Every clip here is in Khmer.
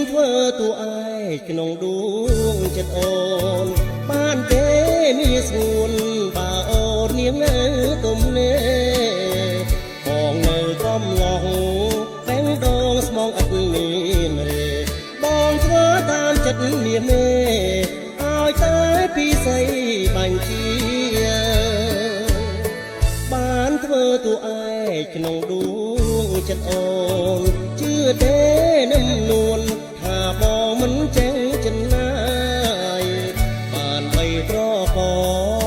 ធ្វើទូឯកក្នុងដួងចិត្តអូនបានទេមានស្ងួនបើអូននាងនៅទុំនេបងនៅកំឡោះតែងដងស្មងអត់មានរេបងធ្វើតាមចិត្តនាងមេឲ្យតែពីស័យបាញ់ជាបានធ្វើទូឯកក្នុងដួងចិត្តអូនជឿទេនឹងនួនថាបងមិនចេះចិនណាយបានបីត្រក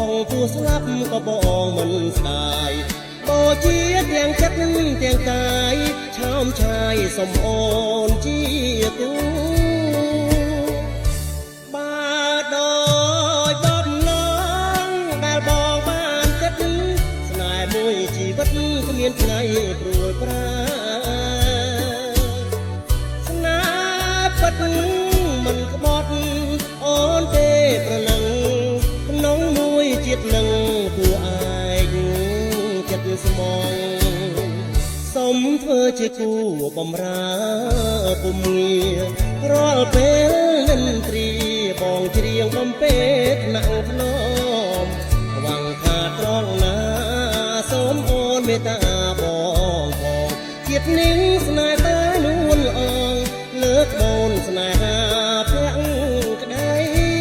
ងទោះស្លាប់ក៏បងមិនស្ដាយបោជាទាំងចិត្តទាំងកាយឆោមឆាយសំអូនជាទូបាទដោយបំណងដែលបងបានគិតស្នេហ៍មួយជីវិតគ្មានថ្ងៃព្រួយប្រាពិតមិនក្បត់អូនទេប្រលឹងក្នុងមួយជាតិនឹងពួកឯងចិត្តស្មងសុំធ្វើជាគូបំរើពុំងាររាល់ពេលនិនទ្រីបងច្រៀងបំពេថ្នាក់ធ្នមหวังថាត្រង់ណាសូមអូនមេត្តាបងផងជាតិនេះស្នេហ៍តែនួនល្អលើកបូនស្នេហាប្រាក់ក្ដី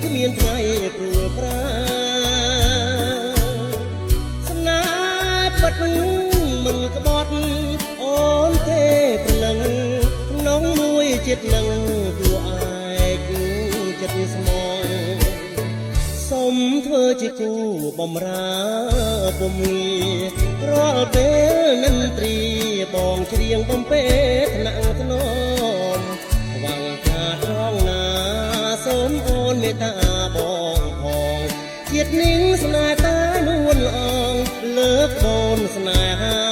គ្មានថ្ងៃព្រួយប្រាស្នេហ៍ពិតមិនក្បត់អូនទេព្រលឹងក្នុងមួយចិត្តនឹងពួកឯកចិត្តស្មងសុំធ្វើជាគូបំរើពុំងាររាល់ពេលនិនទ្រីបងច្រៀងបំពេថ្នាក់ធ្នមหวังថាត្រង់ណាសូមអូនមេត្តាបងផងជាតិនេះស្នេហ៍តែនួនល្អលើកបូនស្នេហា